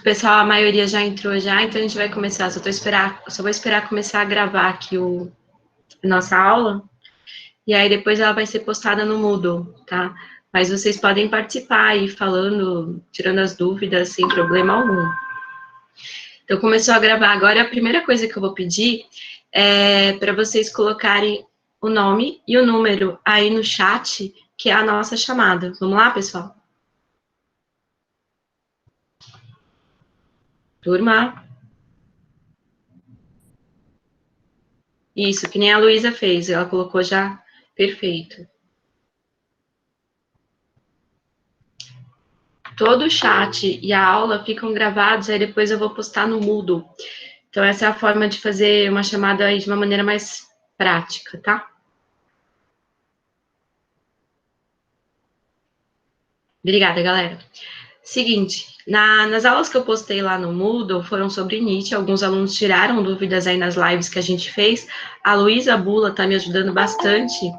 pessoal, a maioria já entrou já, então a gente vai começar. Só vou esperar começar a gravar aqui a nossa aula, e aí depois ela vai ser postada no Moodle, tá? Mas vocês podem participar aí, falando, tirando as dúvidas, sem problema algum. Então, começou a gravar agora, a primeira coisa que eu vou pedir é para vocês colocarem o nome e o número aí no chat, que é a nossa chamada. Vamos lá, pessoal? Turma? Isso, que nem a Luísa fez, ela colocou já perfeito. Todo o chat e a aula ficam gravados, aí depois eu vou postar no Moodle. Então, essa é a forma de fazer uma chamada aí de uma maneira mais prática, tá? Obrigada, galera. Seguinte, nas aulas que eu postei lá no Moodle foram sobre Nietzsche, alguns alunos tiraram dúvidas aí nas lives que a gente fez. A Luísa Bula está me ajudando bastante,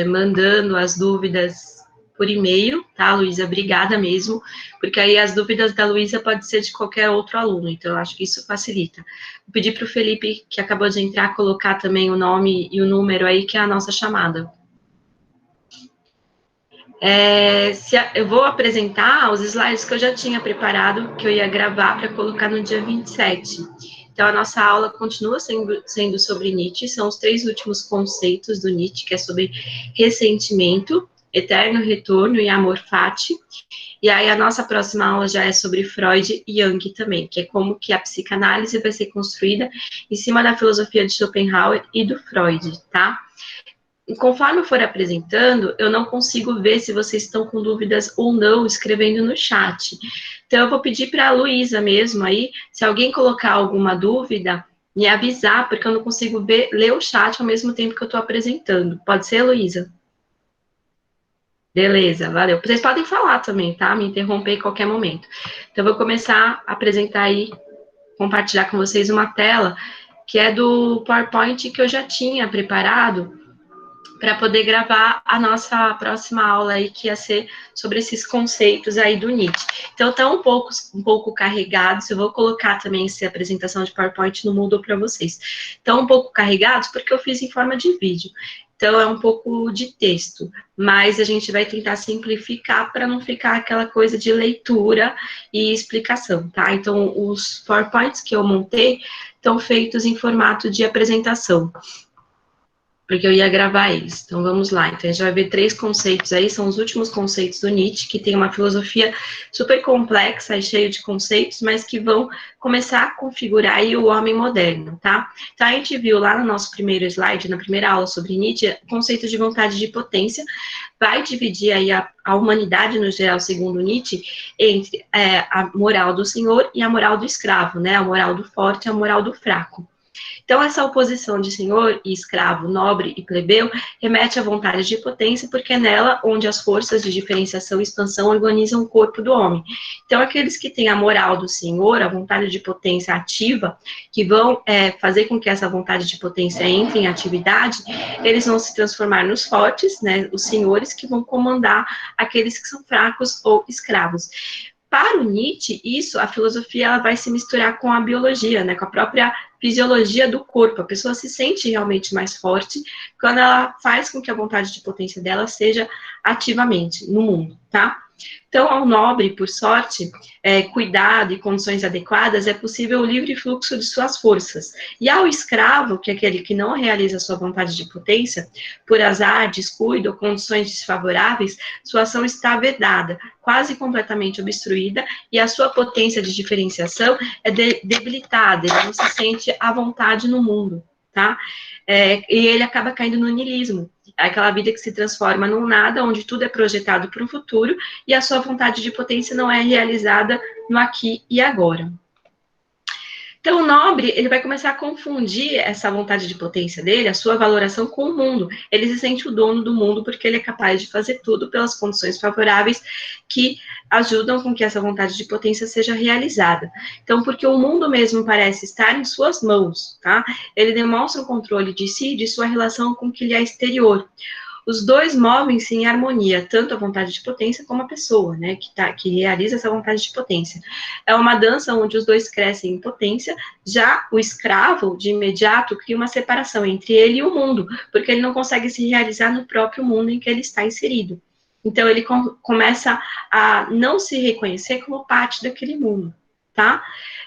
mandando as dúvidas por e-mail, tá, Luísa? Obrigada mesmo, porque aí as dúvidas da Luísa pode ser de qualquer outro aluno, então eu acho que isso facilita. Vou pedir para o Felipe, que acabou de entrar, colocar também o nome e o número aí, que é a nossa chamada. Eu vou apresentar os slides que eu já tinha preparado, que eu ia gravar para colocar no dia 27. Então, a nossa aula continua sendo sobre Nietzsche, são os 3 últimos conceitos do Nietzsche, que é sobre ressentimento, eterno retorno e amor fati. E aí, a nossa próxima aula já é sobre Freud e Jung também, que é como que a psicanálise vai ser construída em cima da filosofia de Schopenhauer e do Freud, tá? E conforme eu for apresentando, eu não consigo ver se vocês estão com dúvidas ou não escrevendo no chat. Então, eu vou pedir para a Luísa mesmo aí, se alguém colocar alguma dúvida, me avisar, porque eu não consigo ler o chat ao mesmo tempo que eu estou apresentando. Pode ser, Luísa? Beleza, valeu. Vocês podem falar também, tá? Me interromper em qualquer momento. Então, eu vou começar a apresentar aí, compartilhar com vocês uma tela, que é do PowerPoint que eu já tinha preparado, para poder gravar a nossa próxima aula aí, que ia ser sobre esses conceitos aí do Nietzsche. Então, estão um pouco carregados, eu vou colocar também essa apresentação de PowerPoint no Moodle para vocês. Estão um pouco carregados porque eu fiz em forma de vídeo. Então, é um pouco de texto, mas a gente vai tentar simplificar para não ficar aquela coisa de leitura e explicação, tá? Então, os PowerPoints que eu montei estão feitos em formato de apresentação, porque eu ia gravar eles. Então, vamos lá. Então, a gente vai ver 3 conceitos aí, são os últimos conceitos do Nietzsche, que tem uma filosofia super complexa e cheia de conceitos, mas que vão começar a configurar aí o homem moderno, tá? Então, a gente viu lá no nosso primeiro slide, na primeira aula sobre Nietzsche, o conceito de vontade de potência, vai dividir aí a humanidade, no geral, segundo Nietzsche, entre a moral do senhor e a moral do escravo, né? A moral do forte e a moral do fraco. Então, essa oposição de senhor e escravo, nobre e plebeu, remete à vontade de potência, porque é nela onde as forças de diferenciação e expansão organizam o corpo do homem. Então, aqueles que têm a moral do senhor, a vontade de potência ativa, que vão fazer com que essa vontade de potência entre em atividade, eles vão se transformar nos fortes, né, os senhores que vão comandar aqueles que são fracos ou escravos. Para o Nietzsche, a filosofia, ela vai se misturar com a biologia, né, com a própria fisiologia do corpo. A pessoa se sente realmente mais forte quando ela faz com que a vontade de potência dela seja ativamente no mundo, tá? Então, ao nobre, por sorte, cuidado e condições adequadas, é possível o livre fluxo de suas forças. E ao escravo, que é aquele que não realiza sua vontade de potência, por azar, descuido ou condições desfavoráveis, sua ação está vedada, quase completamente obstruída, e a sua potência de diferenciação é debilitada, ele não se sente à vontade no mundo, tá? E ele acaba caindo no niilismo, aquela vida que se transforma num nada, onde tudo é projetado para o futuro, e a sua vontade de potência não é realizada no aqui e agora. Então, o nobre, ele vai começar a confundir essa vontade de potência dele, a sua valoração com o mundo. Ele se sente o dono do mundo porque ele é capaz de fazer tudo pelas condições favoráveis que ajudam com que essa vontade de potência seja realizada. Então, porque o mundo mesmo parece estar em suas mãos, tá? Ele demonstra o controle de si e de sua relação com o que lhe é exterior. os dois movem-se em harmonia, tanto a vontade de potência como a pessoa, né, que realiza essa vontade de potência. É uma dança onde os dois crescem em potência, já o escravo, de imediato, cria uma separação entre ele e o mundo, porque ele não consegue se realizar no próprio mundo em que ele está inserido. Então, ele começa a não se reconhecer como parte daquele mundo, tá?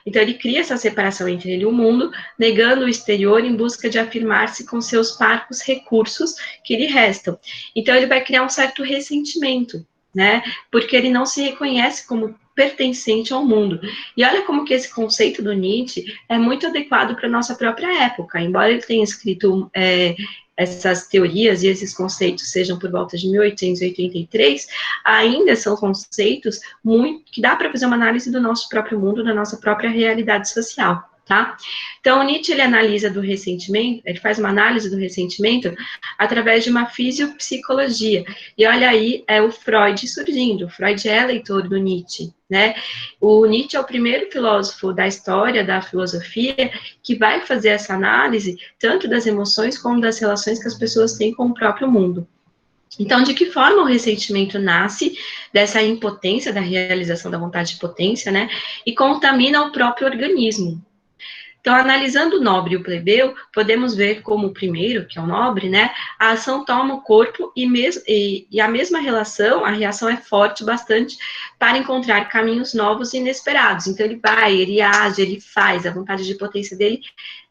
Então, ele cria essa separação entre ele e o mundo, negando o exterior em busca de afirmar-se com seus parcos recursos que lhe restam. Então, ele vai criar um certo ressentimento, né? Porque ele não se reconhece como pertencente ao mundo. E olha como que esse conceito do Nietzsche é muito adequado para a nossa própria época. Embora ele tenha escrito essas teorias e esses conceitos sejam por volta de 1883, ainda são conceitos muito que dá para fazer uma análise do nosso próprio mundo, da nossa própria realidade social, tá? Então, o Nietzsche, ele analisa do ressentimento, ele faz uma análise do ressentimento através de uma fisiopsicologia. E olha aí, é o Freud surgindo. O Freud é leitor do Nietzsche, né? O Nietzsche é o primeiro filósofo da história da filosofia que vai fazer essa análise tanto das emoções como das relações que as pessoas têm com o próprio mundo. Então, de que forma o ressentimento nasce dessa impotência da realização da vontade de potência, né? E contamina o próprio organismo. Então, analisando o nobre e o plebeu, podemos ver como o primeiro, que é o nobre, né, a ação toma o corpo e a mesma relação, a reação é forte bastante para encontrar caminhos novos e inesperados. Então, ele vai, ele age, ele faz, a vontade de potência dele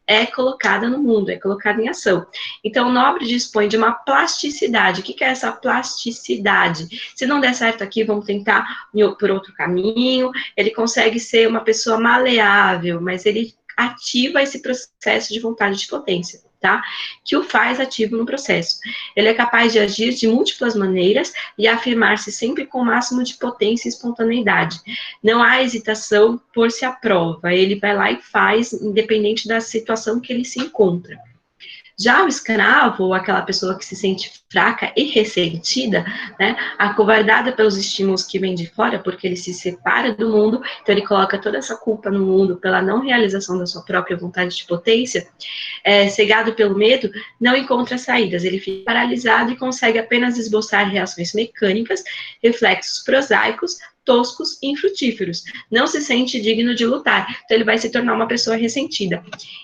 é colocada no mundo, é colocada em ação. Então, o nobre dispõe de uma plasticidade. O que é essa plasticidade? Se não der certo aqui, vamos tentar por outro caminho. Ele consegue ser uma pessoa maleável, mas ele ativa esse processo de vontade de potência, tá? Que o faz ativo no processo. Ele é capaz de agir de múltiplas maneiras e afirmar-se sempre com o máximo de potência e espontaneidade. Não há hesitação por se aprova, ele vai lá e faz, independente da situação que ele se encontra. Já o escravo, ou aquela pessoa que se sente fraca e ressentida, né, acovardada pelos estímulos que vêm de fora, porque ele se separa do mundo, então ele coloca toda essa culpa no mundo pela não realização da sua própria vontade de potência, cegado pelo medo, não encontra saídas, ele fica paralisado e consegue apenas esboçar reações mecânicas, reflexos prosaicos, toscos e infrutíferos. Não se sente digno de lutar, então ele vai se tornar uma pessoa ressentida.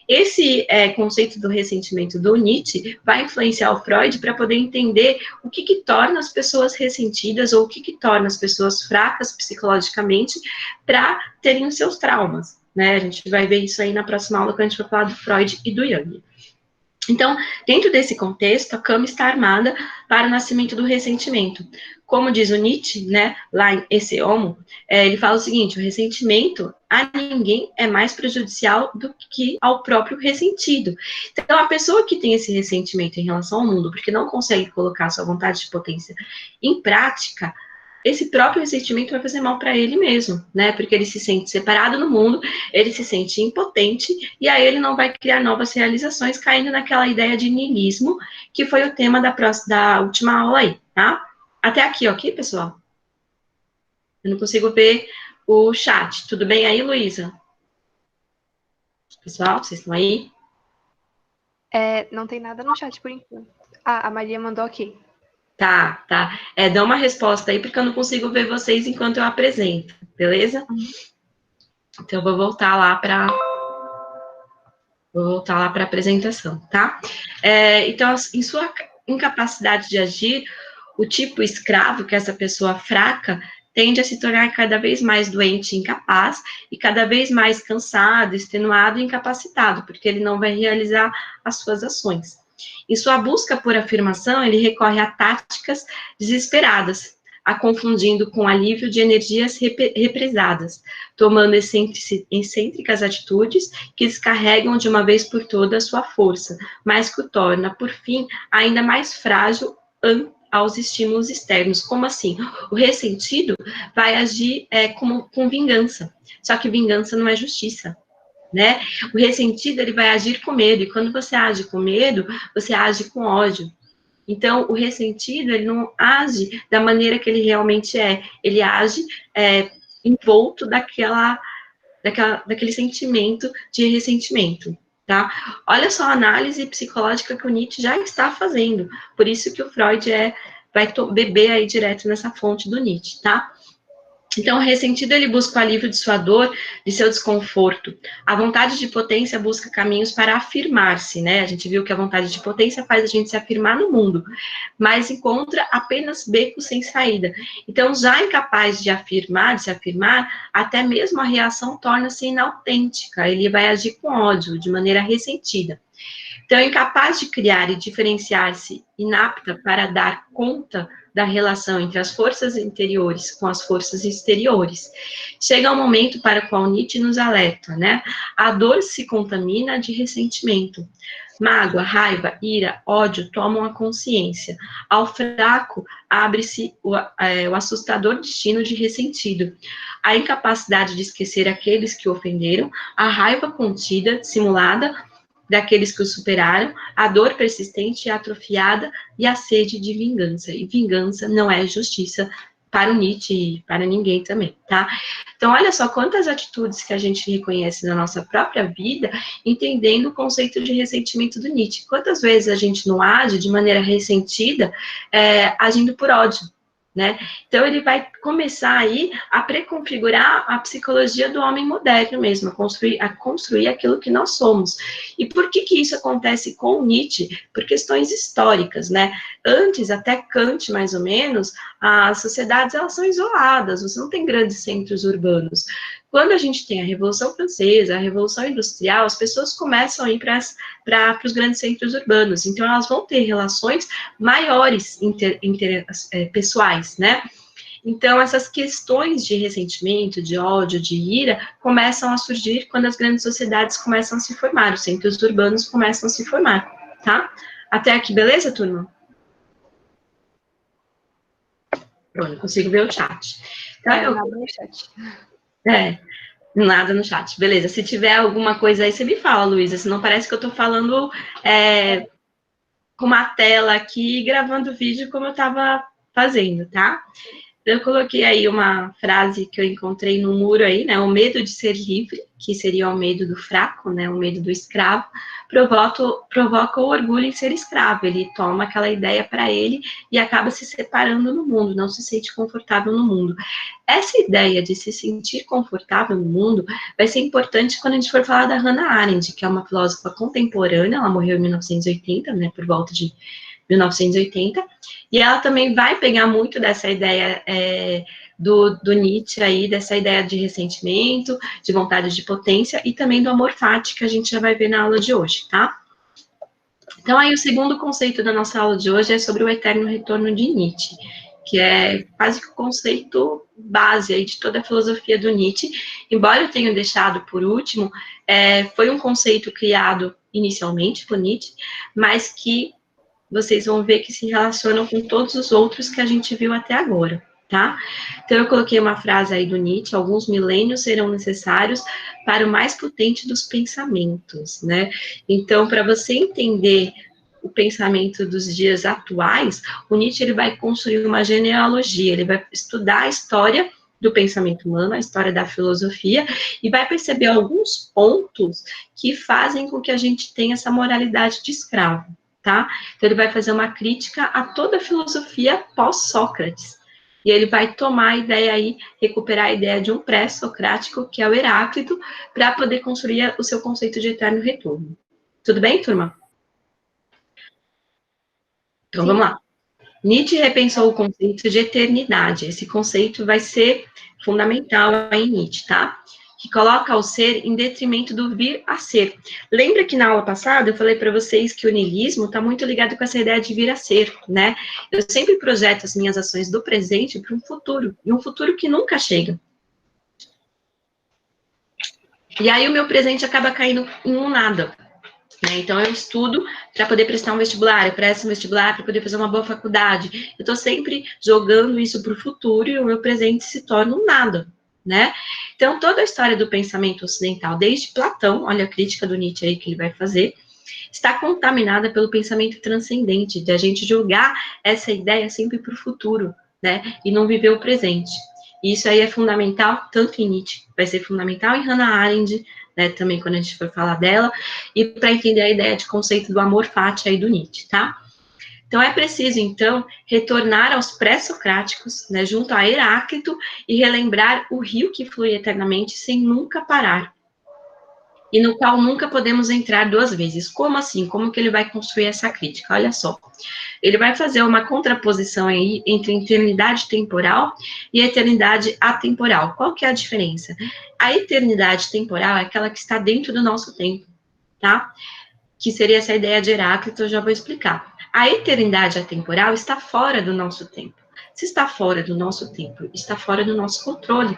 Esse conceito do ressentimento do Nietzsche vai influenciar o Freud para poder entender o que torna as pessoas ressentidas ou o que torna as pessoas fracas psicologicamente para terem os seus traumas, né? A gente vai ver isso aí na próxima aula, quando a gente vai falar do Freud e do Jung. Então, dentro desse contexto, a cama está armada para o nascimento do ressentimento. Como diz o Nietzsche, né, lá em Esse Homo, ele fala o seguinte: o ressentimento a ninguém é mais prejudicial do que ao próprio ressentido. Então, a pessoa que tem esse ressentimento em relação ao mundo, porque não consegue colocar sua vontade de potência em prática, esse próprio ressentimento vai fazer mal para ele mesmo, né? Porque ele se sente separado no mundo, ele se sente impotente, e aí ele não vai criar novas realizações, caindo naquela ideia de niilismo, que foi o tema da última aula aí, tá? Até aqui, ok, pessoal? Eu não consigo ver o chat. Tudo bem aí, Luísa? Pessoal, vocês estão aí? Não tem nada no chat por enquanto. A Maria mandou aqui. Tá. Dá uma resposta aí, porque eu não consigo ver vocês enquanto eu apresento, beleza? Então, eu vou voltar lá para a apresentação, tá? Então, em sua incapacidade de agir, o tipo escravo, que é essa pessoa fraca, tende a se tornar cada vez mais doente e incapaz, e cada vez mais cansado, extenuado e incapacitado, porque ele não vai realizar as suas ações. Em sua busca por afirmação, ele recorre a táticas desesperadas, a confundindo com alívio de energias represadas, tomando excêntricas atitudes que descarregam de uma vez por todas sua força, mas que o torna, por fim, ainda mais frágil aos estímulos externos. Como assim? O ressentido vai agir com vingança, só que vingança não é justiça, né? O ressentido, ele vai agir com medo, e quando você age com medo, você age com ódio. Então, o ressentido, ele não age da maneira que ele realmente é, ele age envolto daquele sentimento de ressentimento. tá? Olha só a análise psicológica que o Nietzsche já está fazendo. Por isso que o Freud vai beber aí direto nessa fonte do Nietzsche, tá? Então, o ressentido, ele busca o alívio de sua dor, de seu desconforto. A vontade de potência busca caminhos para afirmar-se, né? A gente viu que a vontade de potência faz a gente se afirmar no mundo, mas encontra apenas becos sem saída. Então, já incapaz de afirmar, de se afirmar, até mesmo a reação torna-se inautêntica. Ele vai agir com ódio, de maneira ressentida. Então, incapaz de criar e diferenciar-se, inapta para dar conta da relação entre as forças interiores com as forças exteriores. Chega um momento para o qual Nietzsche nos alerta, né? A dor se contamina de ressentimento. Mágoa, raiva, ira, ódio tomam a consciência. Ao fraco, abre-se o assustador destino de ressentido. A incapacidade de esquecer aqueles que o ofenderam, a raiva contida, simulada, daqueles que o superaram, a dor persistente e atrofiada e a sede de vingança. E vingança não é justiça para o Nietzsche e para ninguém também, tá? Então, olha só quantas atitudes que a gente reconhece na nossa própria vida, entendendo o conceito de ressentimento do Nietzsche. Quantas vezes a gente não age de maneira ressentida, agindo por ódio, né? Então, ele vai começar aí a preconfigurar a psicologia do homem moderno mesmo, a construir aquilo que nós somos. E por que isso acontece com Nietzsche? Por questões históricas, né? Antes, até Kant, mais ou menos, as sociedades, elas são isoladas, você não tem grandes centros urbanos. Quando a gente tem a Revolução Francesa, a Revolução Industrial, as pessoas começam a ir para os grandes centros urbanos, então elas vão ter relações maiores pessoais, né? Então, essas questões de ressentimento, de ódio, de ira, começam a surgir quando as grandes sociedades começam a se formar, os centros urbanos começam a se formar, tá? Até aqui, beleza, turma? Pronto, eu consigo ver o chat. Então, nada no chat. Nada no chat. Beleza, se tiver alguma coisa aí, você me fala, Luísa, senão parece que eu tô falando com uma tela aqui, gravando vídeo como eu tava fazendo, tá? Eu coloquei aí uma frase que eu encontrei no muro aí, né? O medo de ser livre, que seria o medo do fraco, né? O medo do escravo, provoca o orgulho em ser escravo. Ele toma aquela ideia para ele e acaba se separando no mundo, não se sente confortável no mundo. Essa ideia de se sentir confortável no mundo vai ser importante quando a gente for falar da Hannah Arendt, que é uma filósofa contemporânea, ela morreu em 1980, né? Por volta de 1980, e ela também vai pegar muito dessa ideia do Nietzsche aí, dessa ideia de ressentimento, de vontade de potência, e também do amor fati, que a gente já vai ver na aula de hoje, tá? Então, aí o segundo conceito da nossa aula de hoje é sobre o eterno retorno de Nietzsche, que é quase que o conceito base aí de toda a filosofia do Nietzsche, embora eu tenha deixado por último, foi um conceito criado inicialmente por Nietzsche, mas que vocês vão ver que se relacionam com todos os outros que a gente viu até agora, tá? Então, eu coloquei uma frase aí do Nietzsche: alguns milênios serão necessários para o mais potente dos pensamentos, né? Então, para você entender o pensamento dos dias atuais, o Nietzsche, ele vai construir uma genealogia, ele vai estudar a história do pensamento humano, a história da filosofia, e vai perceber alguns pontos que fazem com que a gente tenha essa moralidade de escravo, tá? Então, ele vai fazer uma crítica a toda a filosofia pós-Sócrates. E ele vai tomar a ideia aí, recuperar a ideia de um pré-socrático, que é o Heráclito, para poder construir o seu conceito de eterno retorno. Tudo bem, turma? Então, vamos lá. Nietzsche repensou o conceito de eternidade. Esse conceito vai ser fundamental em Nietzsche, tá? Que coloca o ser em detrimento do vir a ser. Lembra que na aula passada eu falei para vocês que o niilismo está muito ligado com essa ideia de vir a ser, né? Eu sempre projeto as minhas ações do presente para um futuro, e um futuro que nunca chega. E aí o meu presente acaba caindo em um nada. Né? Então, eu estudo para poder prestar um vestibular, eu presto um vestibular para poder fazer uma boa faculdade. Eu estou sempre jogando isso para o futuro e o meu presente se torna um nada, né? Então, toda a história do pensamento ocidental, desde Platão, olha a crítica do Nietzsche aí que ele vai fazer, está contaminada pelo pensamento transcendente, de a gente julgar essa ideia sempre para o futuro, né? E não viver o presente. E isso aí é fundamental, tanto em Nietzsche, vai ser fundamental em Hannah Arendt, né, também quando a gente for falar dela, e para entender a ideia de conceito do amor fati aí do Nietzsche, tá? Então, é preciso, então, retornar aos pré-socráticos, né, junto a Heráclito, e relembrar o rio que flui eternamente sem nunca parar, e no qual nunca podemos entrar duas vezes. Como assim? Como que ele vai construir essa crítica? Olha só. Ele vai fazer uma contraposição aí entre eternidade temporal e eternidade atemporal. Qual que é a diferença? A eternidade temporal é aquela que está dentro do nosso tempo, tá? Que seria essa ideia de Heráclito, eu já vou explicar. A eternidade atemporal está fora do nosso tempo. Se está fora do nosso tempo, está fora do nosso controle.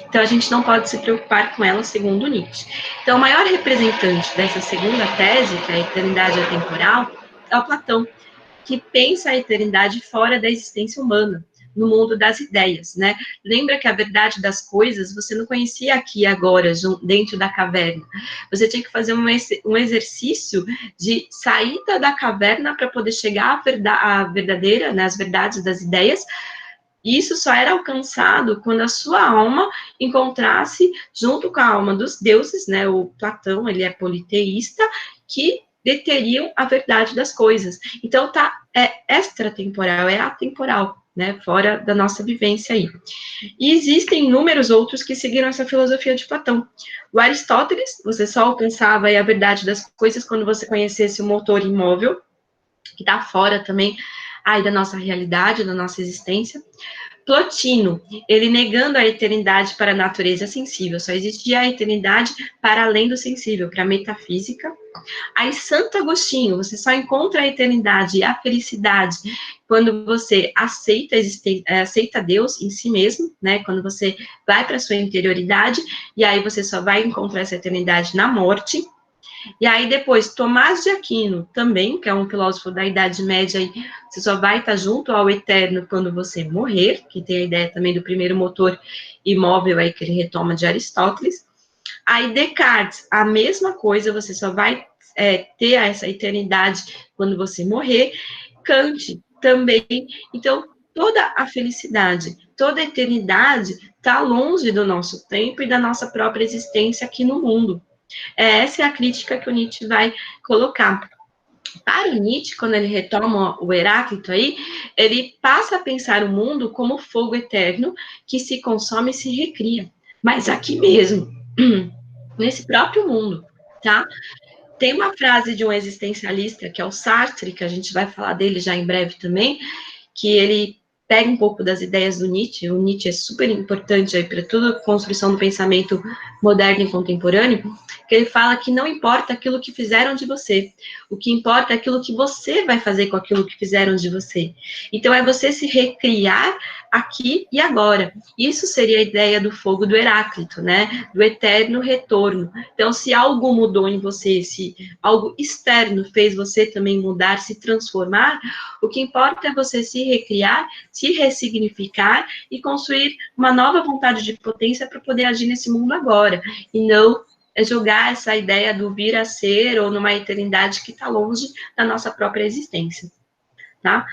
Então, a gente não pode se preocupar com ela, segundo Nietzsche. Então, o maior representante dessa segunda tese, que é a eternidade atemporal, é o Platão, que pensa a eternidade fora da existência humana, no mundo das ideias, né? Lembra que a verdade das coisas você não conhecia aqui e agora, dentro da caverna. Você tinha que fazer um exercício de saída da caverna para poder chegar à verdadeira, né, às verdades das ideias. E isso só era alcançado quando a sua alma encontrasse, junto com a alma dos deuses, né? O Platão, ele é politeísta, que deteriam a verdade das coisas. Então, é extratemporal, é atemporal, né? Fora da nossa vivência aí. E existem inúmeros outros que seguiram essa filosofia de Platão. O Aristóteles, você só alcançava aí a verdade das coisas quando você conhecesse o motor imóvel, que está fora também aí da nossa realidade, da nossa existência. Plotino, ele negando a eternidade para a natureza sensível, só existia a eternidade para além do sensível, para a metafísica. Aí Santo Agostinho, você só encontra a eternidade e a felicidade quando você aceita Deus em si mesmo, né? Quando você vai para a sua interioridade, e aí você só vai encontrar essa eternidade na morte. E aí depois, Tomás de Aquino, também, que é um filósofo da Idade Média, aí, você só vai estar junto ao eterno quando você morrer, que tem a ideia também do primeiro motor imóvel aí que ele retoma de Aristóteles. Aí Descartes, a mesma coisa, você só vai ter essa eternidade quando você morrer. Kant também. Então, toda a felicidade, toda a eternidade está longe do nosso tempo e da nossa própria existência aqui no mundo. Essa é a crítica que o Nietzsche vai colocar. Para o Nietzsche, quando ele retoma o Heráclito aí, ele passa a pensar o mundo como fogo eterno que se consome e se recria. Mas aqui mesmo, nesse próprio mundo, tá? Tem uma frase de um existencialista, que é o Sartre, que a gente vai falar dele já em breve também, que ele pega um pouco das ideias do Nietzsche. O Nietzsche é super importante aí para toda a construção do pensamento moderno e contemporâneo, que ele fala que não importa aquilo que fizeram de você, o que importa é aquilo que você vai fazer com aquilo que fizeram de você. Então, é você se recriar aqui e agora. Isso seria a ideia do fogo do Heráclito, né? Do eterno retorno. Então, se algo mudou em você, se algo externo fez você também mudar, se transformar, o que importa é você se recriar, se ressignificar e construir uma nova vontade de potência para poder agir nesse mundo agora. E não julgar essa ideia do vir a ser ou numa eternidade que está longe da nossa própria existência. Tá?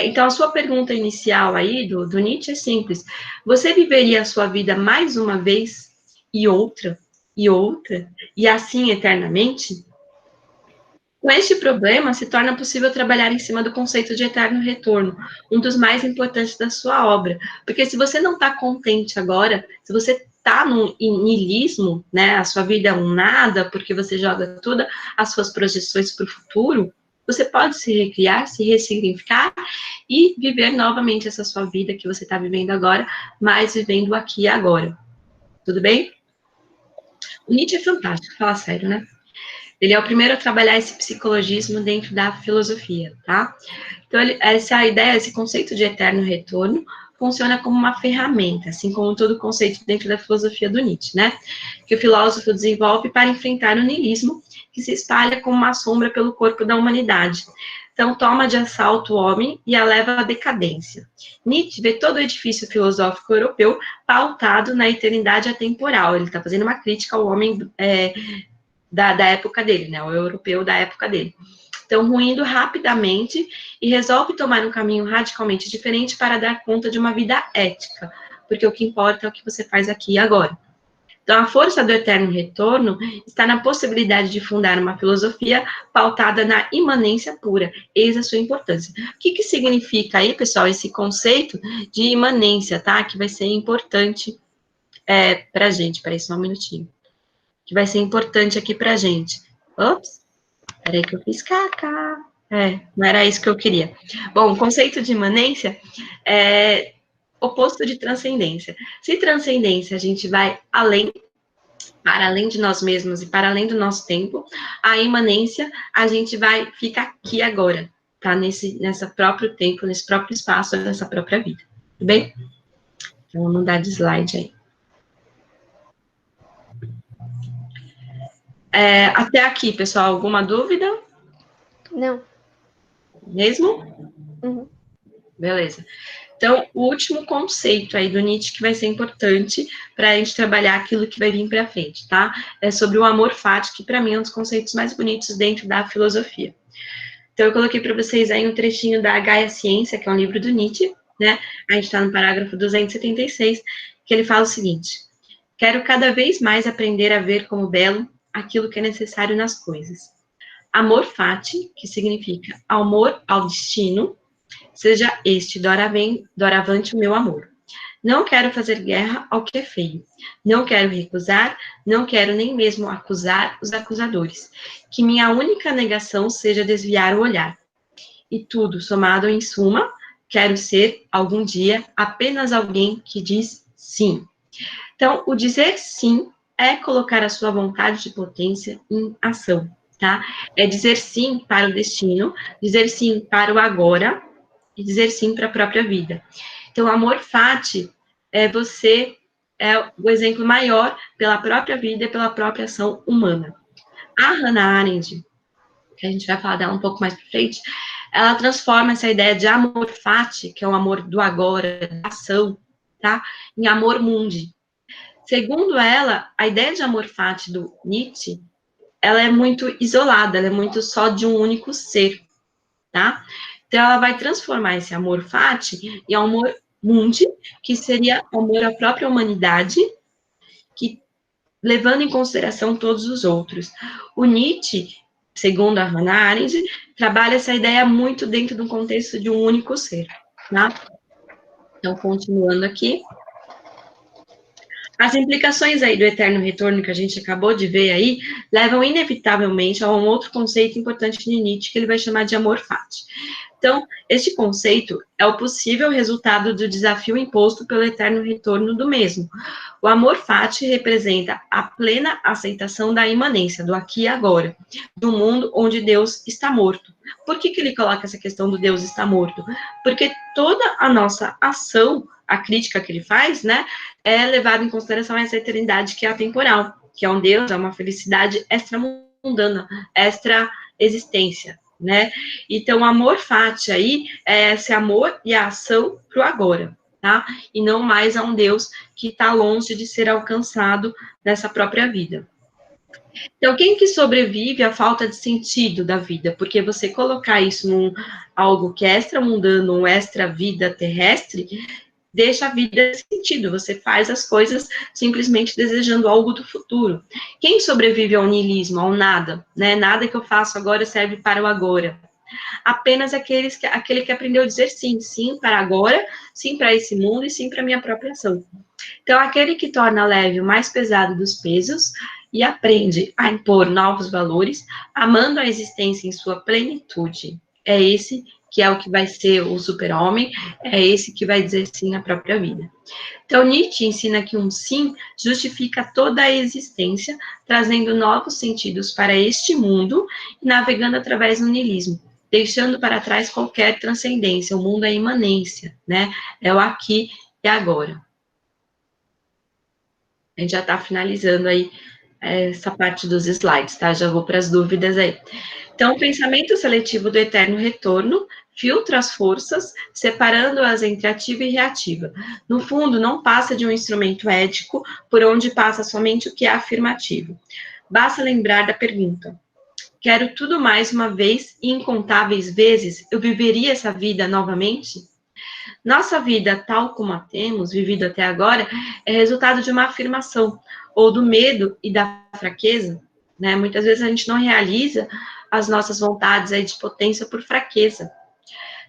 Então, a sua pergunta inicial aí do Nietzsche é simples. Você viveria a sua vida mais uma vez e outra, e assim eternamente? Com este problema, se torna possível trabalhar em cima do conceito de eterno retorno, um dos mais importantes da sua obra. Porque se você não está contente agora, se você está no niilismo, né, a sua vida é um nada, porque você joga todas as suas projeções para o futuro, você pode se recriar, se ressignificar e viver novamente essa sua vida que você está vivendo agora, mas vivendo aqui e agora. Tudo bem? O Nietzsche é fantástico, fala sério, né? Ele é o primeiro a trabalhar esse psicologismo dentro da filosofia, tá? Então, essa ideia, esse conceito de eterno retorno, funciona como uma ferramenta, assim como todo conceito dentro da filosofia do Nietzsche, né? Que o filósofo desenvolve para enfrentar o niilismo, que se espalha como uma sombra pelo corpo da humanidade. Então, toma de assalto o homem e a leva à decadência. Nietzsche vê todo o edifício filosófico europeu pautado na eternidade atemporal. Ele está fazendo uma crítica ao homem da época dele, né? O europeu da época dele. Então, ruindo rapidamente e resolve tomar um caminho radicalmente diferente para dar conta de uma vida ética, porque o que importa é o que você faz aqui e agora. Então, a força do eterno retorno está na possibilidade de fundar uma filosofia pautada na imanência pura. Eis a sua importância. O que significa aí, pessoal, esse conceito de imanência, tá? Que vai ser importante para a gente. Peraí, só um minutinho. Que vai ser importante aqui para a gente. Ops, peraí que eu fiz caca. Não era isso que eu queria. Bom, o conceito de imanência é oposto de transcendência. Se transcendência a gente vai para além de nós mesmos e para além do nosso tempo, a imanência a gente fica aqui agora, tá? Nesse próprio tempo, nesse próprio espaço, nessa própria vida. Tudo bem? Então, vamos mudar de slide aí. Até aqui, pessoal, alguma dúvida? Não. Mesmo? Uhum. Beleza. Então, o último conceito aí do Nietzsche que vai ser importante para a gente trabalhar aquilo que vai vir para frente, tá? É sobre o amor fati, que para mim é um dos conceitos mais bonitos dentro da filosofia. Então, eu coloquei para vocês aí um trechinho da Gaia Ciência, que é um livro do Nietzsche, né? A gente está no parágrafo 276, que ele fala o seguinte: quero cada vez mais aprender a ver como belo aquilo que é necessário nas coisas. Amor fati, que significa amor ao destino, seja este doravante o meu amor. Não quero fazer guerra ao que é feio. Não quero recusar, não quero nem mesmo acusar os acusadores. Que minha única negação seja desviar o olhar. E tudo, somado em suma, quero ser, algum dia, apenas alguém que diz sim. Então, o dizer sim é colocar a sua vontade de potência em ação, tá? É dizer sim para o destino, dizer sim para o agora, e dizer sim para a própria vida. Então, o amor fati você é o exemplo maior pela própria vida e pela própria ação humana. A Hannah Arendt, que a gente vai falar dela um pouco mais para frente, ela transforma essa ideia de amor fati, que é o amor do agora, da ação, tá? Em amor mundi. Segundo ela, a ideia de amor fati do Nietzsche, ela é muito isolada, ela é muito só de um único ser, tá? Então, ela vai transformar esse amor fati em amor mundi, que seria amor à própria humanidade, que levando em consideração todos os outros. O Nietzsche, segundo a Hannah Arendt, trabalha essa ideia muito dentro do contexto de um único ser, tá? Então, continuando aqui. As implicações aí do eterno retorno que a gente acabou de ver aí, levam inevitavelmente a um outro conceito importante de Nietzsche, que ele vai chamar de amor fati. Então, este conceito é o possível resultado do desafio imposto pelo eterno retorno do mesmo. O amor fati representa a plena aceitação da imanência, do aqui e agora, do mundo onde Deus está morto. Por que ele coloca essa questão do Deus está morto? Porque toda a nossa ação, a crítica que ele faz, né, é levada em consideração essa eternidade que é atemporal, que é um Deus, é uma felicidade extramundana, extra-existência, né? Então, o amor fati aí é esse amor e a ação pro agora, tá? E não mais a um Deus que está longe de ser alcançado nessa própria vida. Então, quem que sobrevive à falta de sentido da vida? Porque você colocar isso num algo que é extramundano, um extra-vida terrestre, deixa a vida sentido, você faz as coisas simplesmente desejando algo do futuro. Quem sobrevive ao niilismo, ao nada, né? Nada que eu faço agora serve para o agora. Apenas aquele que aprendeu a dizer sim, sim para agora, sim para esse mundo e sim para a minha própria ação. Então, aquele que torna leve o mais pesado dos pesos e aprende a impor novos valores, amando a existência em sua plenitude. É esse que é o que vai ser o super-homem, é esse que vai dizer sim à própria vida. Então, Nietzsche ensina que um sim justifica toda a existência, trazendo novos sentidos para este mundo e navegando através do niilismo, deixando para trás qualquer transcendência. O mundo é imanência, né? É o aqui e agora. A gente já está finalizando aí essa parte dos slides, tá? Já vou para as dúvidas aí. Então, o pensamento seletivo do eterno retorno filtra as forças, separando-as entre ativa e reativa. No fundo, não passa de um instrumento ético por onde passa somente o que é afirmativo. Basta lembrar da pergunta: quero tudo mais uma vez e incontáveis vezes, eu viveria essa vida novamente? Nossa vida, tal como a temos vivido até agora, é resultado de uma afirmação, ou do medo e da fraqueza, né? Muitas vezes a gente não realiza as nossas vontades aí de potência por fraqueza.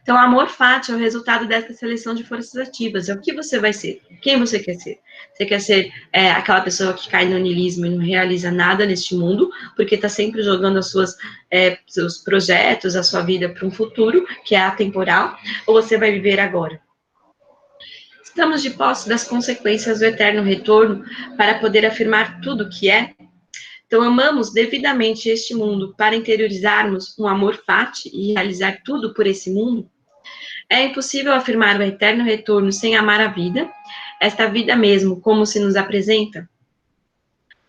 Então, amor fati é o resultado dessa seleção de forças ativas. É o que você vai ser, quem você quer ser. Você quer ser aquela pessoa que cai no niilismo e não realiza nada neste mundo, porque está sempre jogando seus projetos, a sua vida para um futuro, que é atemporal, ou você vai viver agora? Estamos de posse das consequências do eterno retorno para poder afirmar tudo o que é? Então, amamos devidamente este mundo para interiorizarmos um amor fati e realizar tudo por esse mundo? É impossível afirmar o eterno retorno sem amar a vida, esta vida mesmo, como se nos apresenta?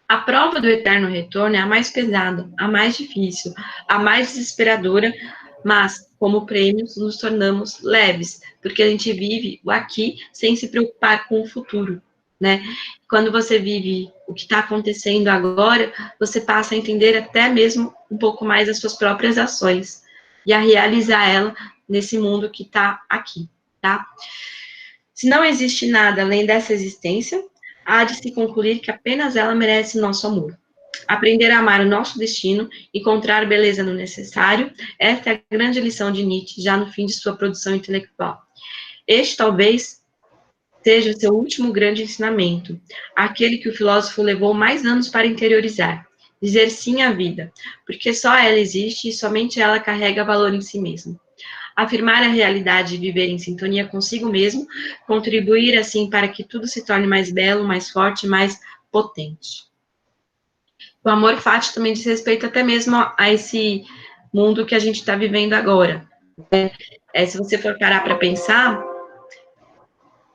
A prova do eterno retorno é a mais pesada, a mais difícil, a mais desesperadora, mas, como prêmios, nos tornamos leves, porque a gente vive o aqui sem se preocupar com o futuro, né? Quando você vive o que está acontecendo agora, você passa a entender até mesmo um pouco mais as suas próprias ações e a realizar ela nesse mundo que está aqui, tá? Se não existe nada além dessa existência, há de se concluir que apenas ela merece nosso amor. Aprender a amar o nosso destino, encontrar beleza no necessário, esta é a grande lição de Nietzsche, já no fim de sua produção intelectual. Este, talvez, seja o seu último grande ensinamento, aquele que o filósofo levou mais anos para interiorizar. Dizer sim à vida, porque só ela existe e somente ela carrega valor em si mesma. Afirmar a realidade e viver em sintonia consigo mesmo, contribuir assim para que tudo se torne mais belo, mais forte, mais potente. O amor fati também diz respeito até mesmo a esse mundo que a gente está vivendo agora. Se você for parar para pensar,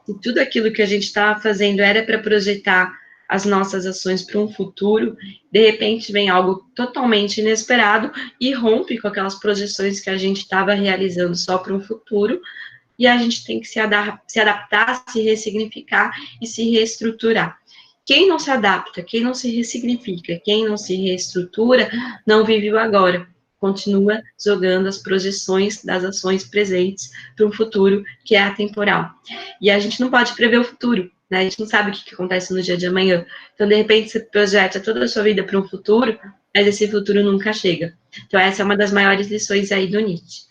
se tudo aquilo que a gente está fazendo era para projetar as nossas ações para um futuro, de repente vem algo totalmente inesperado e rompe com aquelas projeções que a gente estava realizando só para um futuro, e a gente tem que se adaptar, se ressignificar e se reestruturar. Quem não se adapta, quem não se ressignifica, quem não se reestrutura, não vive o agora. Continua jogando as projeções das ações presentes para um futuro que é atemporal. E a gente não pode prever o futuro, né? A gente não sabe o que acontece no dia de amanhã. Então, de repente, você projeta toda a sua vida para um futuro, mas esse futuro nunca chega. Então, essa é uma das maiores lições aí do Nietzsche.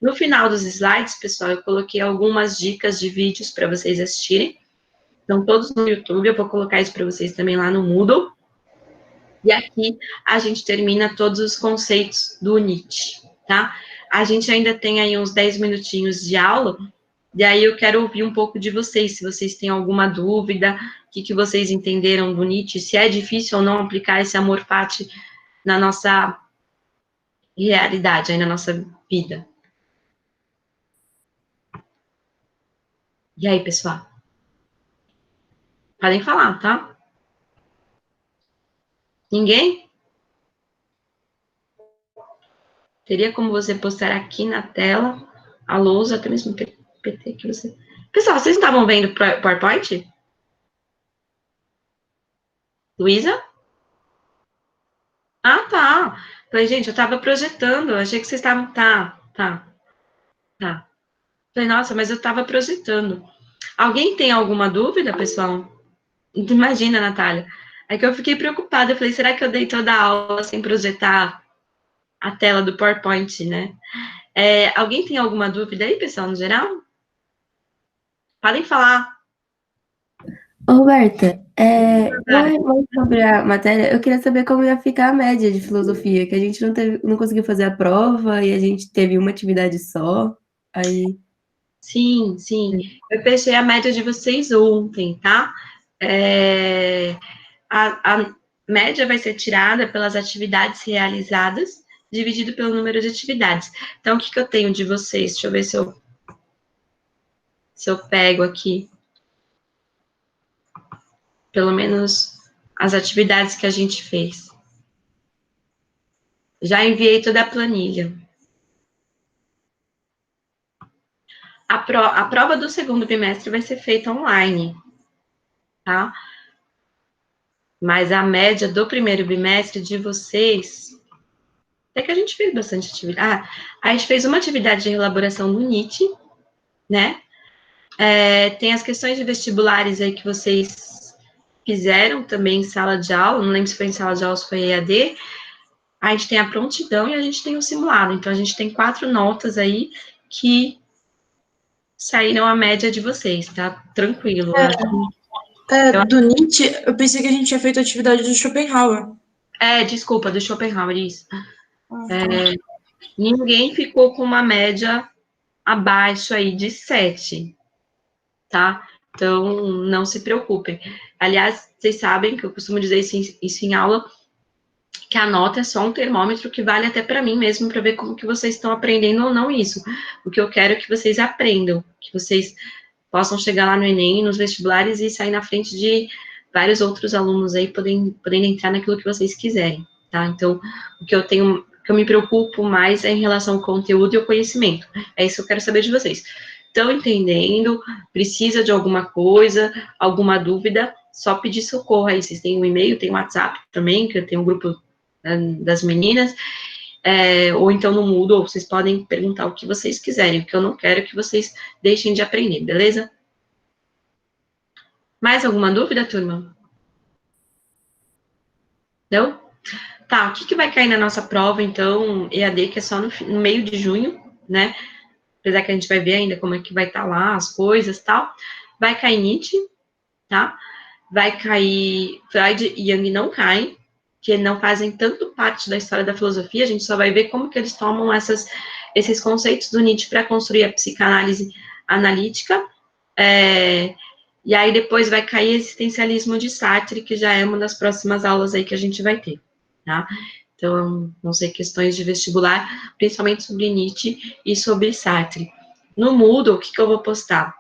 No final dos slides, pessoal, eu coloquei algumas dicas de vídeos para vocês assistirem. Estão todos no YouTube, eu vou colocar isso para vocês também lá no Moodle. E aqui a gente termina todos os conceitos do Nietzsche, tá? A gente ainda tem aí uns 10 minutinhos de aula, e aí eu quero ouvir um pouco de vocês, se vocês têm alguma dúvida, o que vocês entenderam do Nietzsche, se é difícil ou não aplicar esse amor fati na nossa realidade, aí na nossa vida. E aí, pessoal? Podem falar, tá? Ninguém? Teria como você postar aqui na tela a lousa, até mesmo PT que você... Pessoal, vocês não estavam vendo o PowerPoint? Luísa? Ah, tá. Falei, gente, eu estava projetando, achei que vocês estavam... Tá. Falei, nossa, mas eu estava projetando. Alguém tem alguma dúvida, pessoal? Imagina, Natália. É que eu fiquei preocupada, eu falei, será que eu dei toda a aula sem projetar a tela do PowerPoint, né? Alguém tem alguma dúvida aí, pessoal, no geral? Podem falar. Roberta, mais sobre a matéria, eu queria saber como ia ficar a média de filosofia, que a gente não conseguiu fazer a prova e a gente teve uma atividade só, aí... Sim. Eu fechei a média de vocês ontem, tá? A média vai ser tirada pelas atividades realizadas, dividido pelo número de atividades. Então, o que eu tenho de vocês? Deixa eu ver se eu pego aqui. Pelo menos as atividades que a gente fez. Já enviei toda a planilha. A prova do segundo bimestre vai ser feita online, tá? Mas a média do primeiro bimestre de vocês... Até que a gente fez bastante atividade. A gente fez uma atividade de elaboração do Nietzsche, né? Tem as questões de vestibulares aí que vocês fizeram também em sala de aula, não lembro se foi em sala de aula ou se foi EAD. A gente tem a prontidão e a gente tem o simulado. Então, a gente tem 4 notas aí que saíram a média de vocês, tá? Tranquilo. Do NIT, eu pensei que a gente tinha feito a atividade do Schopenhauer. Desculpa, do Schopenhauer, isso. Ninguém ficou com uma média abaixo aí de 7, tá? Então, não se preocupem. Aliás, vocês sabem que eu costumo dizer isso em aula, que a nota é só um termômetro que vale até para mim mesmo, para ver como que vocês estão aprendendo ou não isso. O que eu quero é que vocês aprendam, que vocês possam chegar lá no Enem, nos vestibulares e sair na frente de vários outros alunos aí, podendo entrar naquilo que vocês quiserem, tá? Então, o que eu me preocupo mais é em relação ao conteúdo e ao conhecimento. É isso que eu quero saber de vocês. Estão entendendo? Precisa de alguma coisa, alguma dúvida? Só pedir socorro aí. Vocês têm um e-mail, tem um WhatsApp também, que eu tenho um grupo das meninas, ou então no Moodle, vocês podem perguntar o que vocês quiserem, porque eu não quero que vocês deixem de aprender, beleza? Mais alguma dúvida, turma? Não? Tá, o que vai cair na nossa prova, então, EAD, que é só no meio de junho, né? Apesar que a gente vai ver ainda como é que vai estar lá as coisas e tal. Vai cair Nietzsche, tá? Vai cair Freud e Jung, não caem, que não fazem tanto parte da história da filosofia, a gente só vai ver como que eles tomam esses conceitos do Nietzsche para construir a psicanálise analítica, e aí depois vai cair existencialismo de Sartre, que já é uma das próximas aulas aí que a gente vai ter, tá? Então, vão ser questões de vestibular, principalmente sobre Nietzsche e sobre Sartre. No Moodle, o que eu vou postar?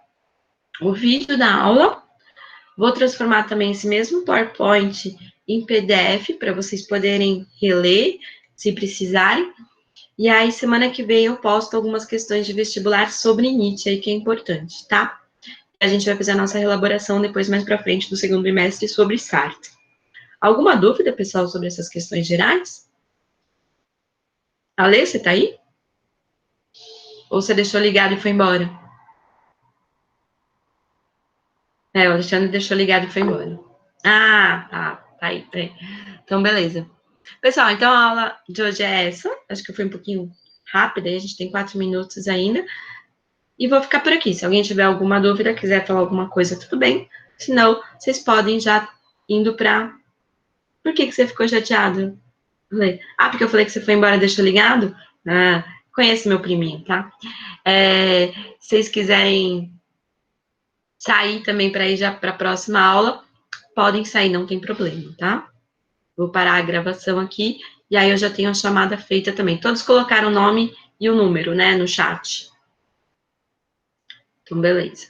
O vídeo da aula, vou transformar também esse mesmo PowerPoint em PDF, para vocês poderem reler, se precisarem. E aí, semana que vem, eu posto algumas questões de vestibular sobre Nietzsche, aí, que é importante, tá? A gente vai fazer a nossa elaboração depois, mais para frente, do segundo bimestre, sobre Sartre. Alguma dúvida, pessoal, sobre essas questões gerais? Ale, você tá aí? Ou você deixou ligado e foi embora? O Alexandre deixou ligado e foi embora. Tá aí. Então, beleza. Pessoal, então a aula de hoje é essa. Acho que foi um pouquinho rápida, a gente tem 4 minutos ainda. E vou ficar por aqui. Se alguém tiver alguma dúvida, quiser falar alguma coisa, tudo bem. Se não, vocês podem já indo para... Por que você ficou chateado? Porque eu falei que você foi embora e deixou ligado? Conheço meu priminho, tá? Se vocês quiserem sair também para ir já para a próxima aula, podem sair, não tem problema, tá? Vou parar a gravação aqui, e aí eu já tenho a chamada feita também. Todos colocaram o nome e o número, né, no chat. Então, beleza.